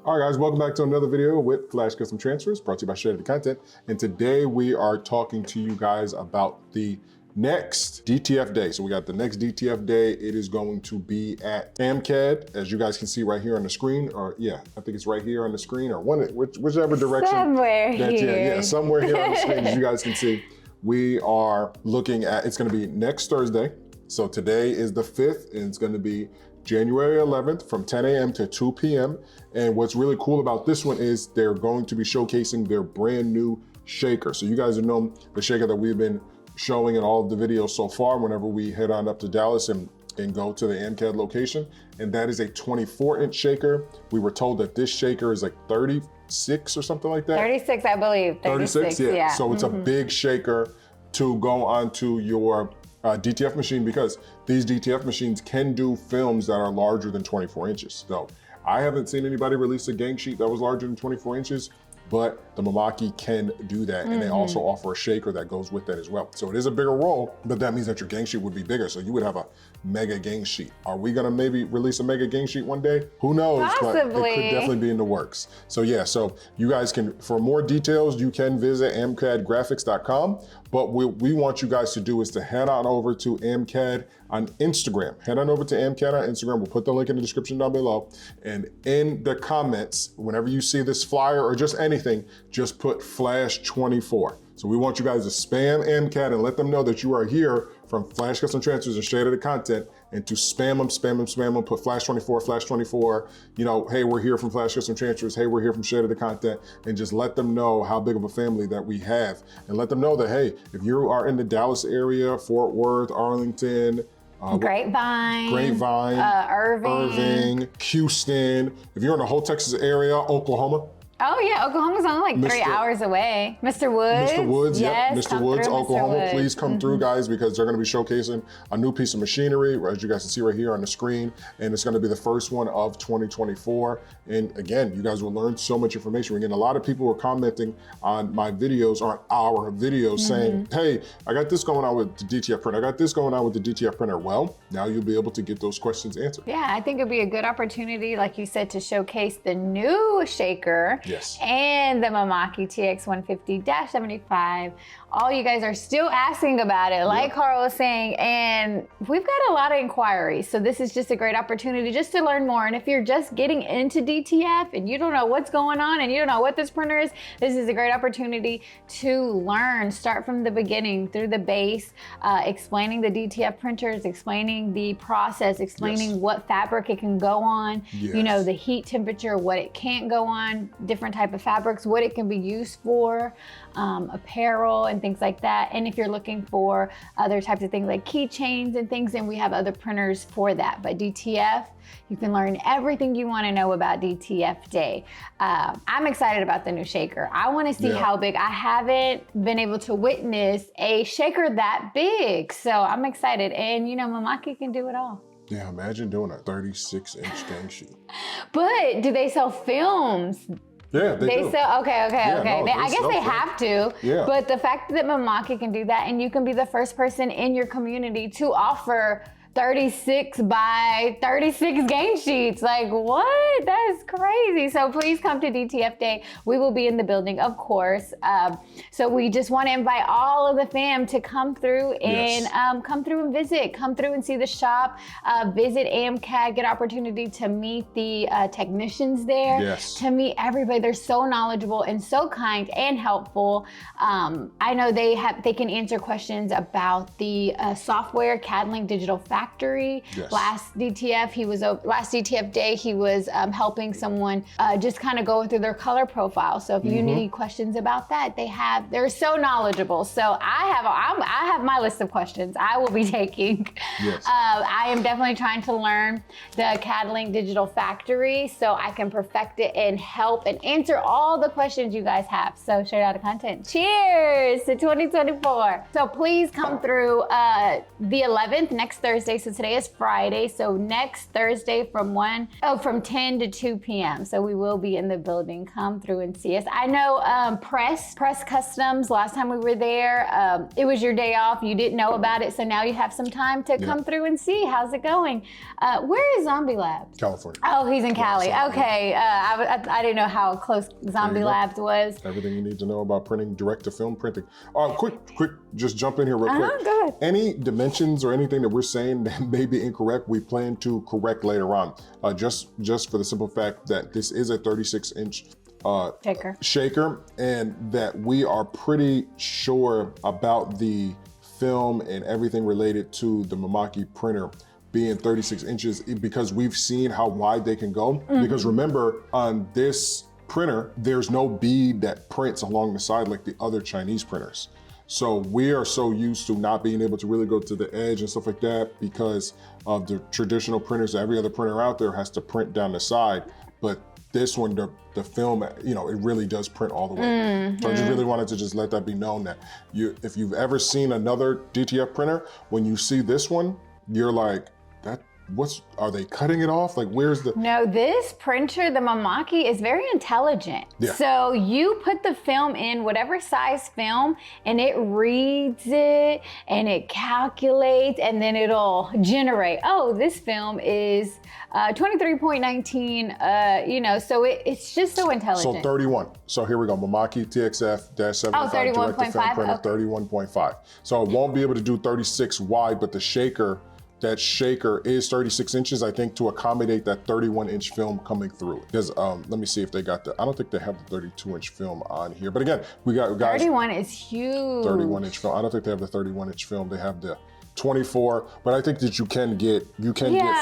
All right, guys, welcome back to another video with Flash Custom Transfers, brought to you by Shredded Content. And today we are talking to you guys about the next DTF day. So we got the next DTF day. It is going to be at Amcad, as you guys can see right here on the screen, or yeah, I think it's right here on the screen, or whichever direction. Somewhere here. Yeah, somewhere here on the screen, as you guys can see. We are looking at, it's gonna be next Thursday. So today is the 5th, and it's gonna be January 11th from 10 a.m. to 2 p.m. And what's really cool about this one is they're going to be showcasing their brand new shaker. So you guys have known the shaker that we've been showing in all of the videos so far whenever we head on up to Dallas and go to the Amcad location. And that is a 24-inch shaker. We were told that this shaker is like 36 or something like that. 36, I believe. 36, yeah. So it's a big shaker to go onto your DTF machine, because these DTF machines can do films that are larger than 24 inches. So I haven't seen anybody release a gang sheet that was larger than 24 inches, but the Mimaki can do that. And they also offer a shaker that goes with that as well. So it is a bigger roll, but that means that your gang sheet would be bigger. So you would have a mega gang sheet. Are we gonna maybe release a mega gang sheet one day? Who knows? Possibly. But it could definitely be in the works. So yeah, so you guys can, for more details, you can visit amcadgraphics.com. But what we want you guys to do is to head on over to Amcad on Instagram. Head on over to Amcad on Instagram. We'll put the link in the description down below. And in the comments, whenever you see this flyer or just anything, just put Flash 24. So we want you guys to spam Amcad and let them know that you are here from Flash Custom Transfers and Shredded Content, and to spam them, put Flash 24, you know, hey, we're here from Flash Custom Transfers, hey, we're here from Shredded Content, and just let them know how big of a family that we have. And let them know that, hey, if you are in the Dallas area, Fort Worth, Arlington, Grapevine, Irving, Houston, if you're in the whole Texas area, Oklahoma. Oh yeah, Oklahoma's only like 3 hours away. Mr. Woods. Mr. Woods, yes, yep. Mr. Woods, Oklahoma. Woods. Please come through, guys, because they're gonna be showcasing a new piece of machinery, as you guys can see right here on the screen. And it's gonna be the first one of 2024. And again, you guys will learn so much information. Again, a lot of people were commenting on my videos, on our videos, saying, hey, I got this going on with the DTF printer. I got this going on with the DTF printer. Well, now you'll be able to get those questions answered. Yeah, I think it'd be a good opportunity, like you said, to showcase the new shaker. Yes. And the Mimaki TX150-75. All you guys are still asking about it, like Carl was saying, and we've got a lot of inquiries. So this is just a great opportunity just to learn more. And if you're just getting into DTF and you don't know what's going on and you don't know what this printer is, this is a great opportunity to learn, start from the beginning through the base, explaining the DTF printers, explaining the process, explaining what fabric it can go on, you know, the heat temperature, what it can't go on, different type of fabrics, what it can be used for, apparel and things like that. And if you're looking for other types of things like keychains and things, then we have other printers for that. But DTF, you can learn everything you want to know about DTF Day. I'm excited about the new shaker. I want to see how big. I haven't been able to witness a shaker that big. So I'm excited. And you know, Mimaki can do it all. Yeah, imagine doing a 36-inch gang sheet. But do they sell films? Yeah, they do. Sell, okay. No, I guess they have to. Yeah. But the fact that Mimaki can do that, and you can be the first person in your community to offer 36 by 36 gang sheets. Like, what? That's crazy. So please come to DTF Day. We will be in the building, of course. So we just want to invite all of the fam to come through and come through and visit. Come through and see the shop. Visit Amcad. Get opportunity to meet the technicians there. Yes. To meet everybody. They're so knowledgeable and so kind and helpful. I know they can answer questions about the software, CAD-Link Digital Factory. Last DTF Day, he was helping someone just kind of go through their color profile. So if you need questions about that, they're so knowledgeable. So I have my list of questions I will be taking. Yes. I am definitely trying to learn the CAD-Link Digital Factory so I can perfect it and help and answer all the questions you guys have. So straight out of content. Cheers to 2024. So please come through the 11th, next Thursday. Thursday, so today is Friday. So next Thursday from 10 to 2 p.m. So we will be in the building. Come through and see us. I know Press Customs, last time we were there, it was your day off. You didn't know about it, so now you have some time to come through and see. How's it going? Where is Zombie Labs? California. Oh, he's in Cali. Okay. I didn't know how close Zombie Labs was. Everything you need to know about printing, direct-to-film printing. Quick, just jump in here real quick. Go ahead. Any dimensions or anything that we're saying that may be incorrect, we plan to correct later on. Just for the simple fact that this is a 36-inch shaker, and that we are pretty sure about the film and everything related to the Mimaki printer being 36 inches because we've seen how wide they can go. Because remember, on this printer, there's no bead that prints along the side like the other Chinese printers. So we are so used to not being able to really go to the edge and stuff like that because of the traditional printers. Every other printer out there has to print down the side, but this one, the film, it really does print all the way. So I just really wanted to just let that be known that if you've ever seen another DTF printer, when you see this one, you're like, are they cutting it off? Like, where's the? No, this printer, the Mimaki, is very intelligent. Yeah. So you put the film in whatever size film and it reads it and it calculates and then it'll generate, oh, this film is 23.19, so it's just so intelligent. So 31. So here we go, Mimaki TXF-75 direct-to-film printer, 31.5. So it won't be able to do 36 wide, but that shaker is 36 inches, I think, to accommodate that 31-inch film coming through. Because let me see if they got I don't think they have the 32-inch film on here. But again, we got guys. 31 is huge. 31-inch film. I don't think they have the 31-inch film. They have the 24, but I think that you can get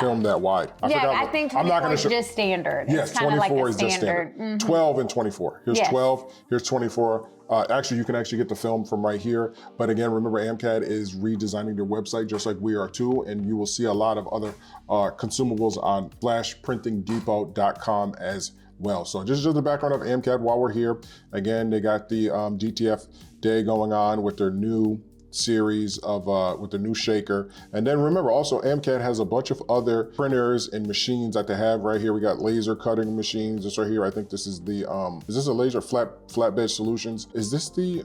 film that wide. I think 24 is just standard. Yes, it's 24 like is just standard. 12 and 24. Here's 12, here's 24. Actually, you can actually get the film from right here. But again, remember, Amcad is redesigning their website just like we are too, and you will see a lot of other consumables on flashprintingdepot.com as well. So just the background of Amcad while we're here. Again, they got the DTF Day going on with their new series of with the new shaker. And then remember also Amcad has a bunch of other printers and machines that they have right here. We got laser cutting machines. This right here, I think this is the is this a laser flatbed solutions? Is this the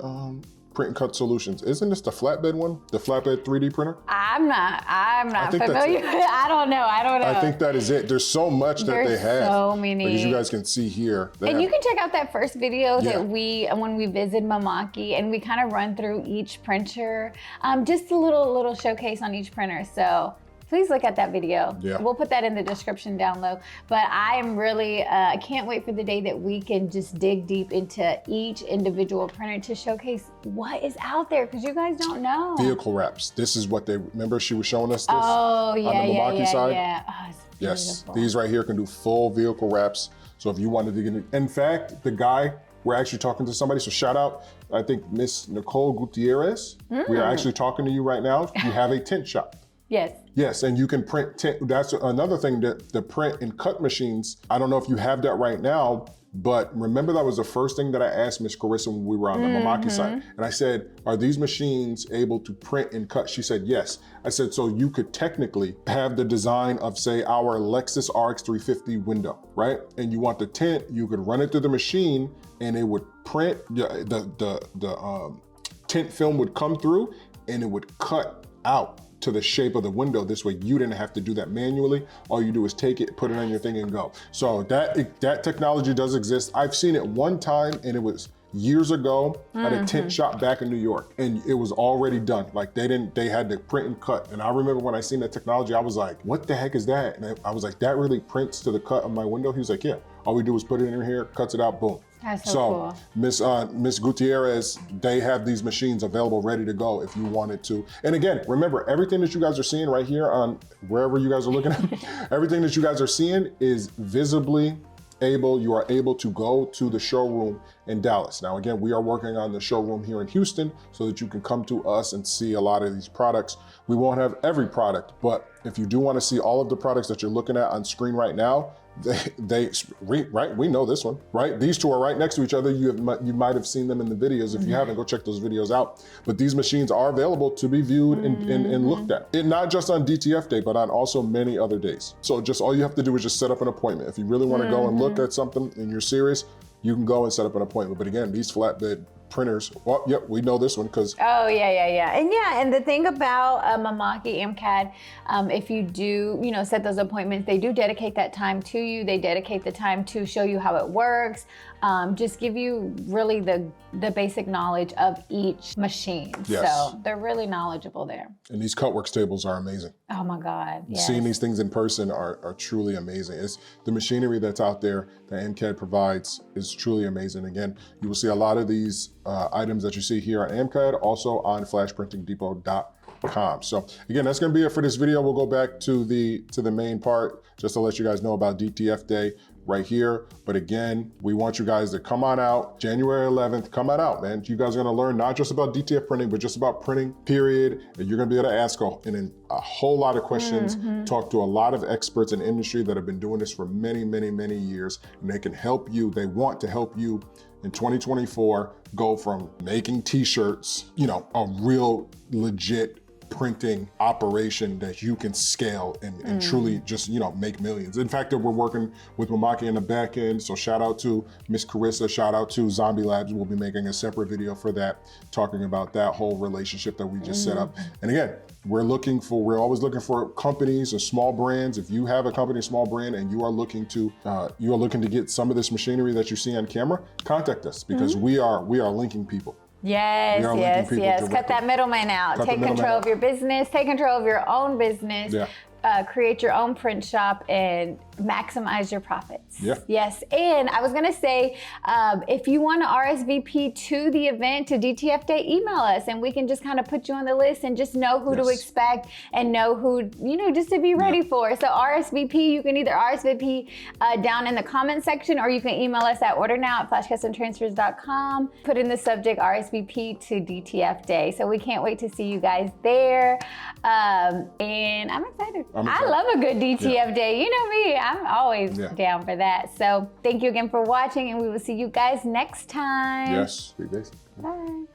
print and cut solutions? Isn't this the flatbed one? The flatbed 3D printer? I'm not familiar. I don't know. I think that is it. There's so much that they have. So many. As you guys can see here. And you can check out that first video that when we visit Mimaki, and we kind of run through each printer, just a little showcase on each printer. So please look at that video. Yeah. We'll put that in the description down low. But I am really, I can't wait for the day that we can just dig deep into each individual printer to showcase what is out there, because you guys don't know. Vehicle wraps. This is what remember she was showing us this on the Mimaki side? Oh, yes, these right here can do full vehicle wraps. So if you wanted to get it, in fact, the guy, we're actually talking to somebody, so shout out, I think Miss Nicole Gutierrez. We are actually talking to you right now. You have a tint shop. Yes. Yes, and you can print tint. That's another thing, that the print and cut machines, I don't know if you have that right now, but remember that was the first thing that I asked Miss Carissa when we were on the Mimaki side. And I said, are these machines able to print and cut? She said, yes. I said, so you could technically have the design of, say, our Lexus RX 350 window, right? And you want the tint, you could run it through the machine and it would print, the tint film would come through and it would cut out to the shape of the window. This way you didn't have to do that manually. All you do is take it, put it on your thing and go. So that technology does exist. I've seen it one time and it was years ago at a tint shop back in New York, and it was already done. Like they had to print and cut. And I remember when I seen that technology, I was like, what the heck is that? And I was like, that really prints to the cut of my window? He was like, yeah, all we do is put it in here, cuts it out, boom. That's so cool. Miss Gutierrez, they have these machines available ready to go if you wanted to. And again, remember, everything that you guys are seeing right here on wherever you guys are looking at, everything that you guys are seeing is visibly you are able to go to the showroom in Dallas. Now, again, we are working on the showroom here in Houston so that you can come to us and see a lot of these products. We won't have every product, but if you do want to see all of the products that you're looking at on screen right now, right, we know this one, right? These two are right next to each other. You might have seen them in the videos. If you haven't, go check those videos out. But these machines are available to be viewed and looked at. And not just on DTF day, but on also many other days. So just all you have to do is just set up an appointment. If you really want to go and look at something and you're serious, you can go and set up an appointment. But again, these flatbed printers, well, yep, we know this one because. Oh, yeah. And the thing about Mimaki Amcad, if you do, set those appointments, they do dedicate that time to you. They dedicate the time to show you how it works, just give you really the basic knowledge of each machine. Yes. So they're really knowledgeable there. And these Cutworks tables are amazing. Oh my God, yes. Seeing these things in person are truly amazing. It's the machinery that's out there that Amcad provides is truly amazing. Again, you will see a lot of these items that you see here on Amcad, also on flashprintingdepot.com. So again, that's gonna be it for this video. We'll go back to the main part just to let you guys know about DTF Day right here. But again, we want you guys to come on out, January 11th, come on out, man. You guys are gonna learn not just about DTF printing, but just about printing, period. And you're gonna be able to ask a whole lot of questions, talk to a lot of experts in industry that have been doing this for many, many, many years, and they can help you, they want to help you in 2024, go from making t-shirts, a real legit printing operation that you can scale and truly just, make millions. In fact, we're working with Mimaki in the back end. So shout out to Miss Carissa, shout out to Zombie Labs. We'll be making a separate video for that, talking about that whole relationship that we just set up. And again, we're always looking for companies or small brands. If you have a company, small brand, and you are looking to get some of this machinery that you see on camera, contact us because we are linking people. Yes. Cut that middleman out. Take control of your business. Take control of your own business. Yeah. Create your own print shop and maximize your profits. Yeah. Yes. And I was going to say, if you want to RSVP to the event, to DTF Day, email us and we can just kind of put you on the list and just know who to expect and know who, just to be ready for. So RSVP, you can either RSVP down in the comment section or you can email us at ordernow@flashcustomtransfers.com. Put in the subject RSVP to DTF Day. So we can't wait to see you guys there. And I'm excited. I love a good DTF Day. You know me, I'm always down for that. So thank you again for watching and we will see you guys next time. Yes, 3 days. Bye.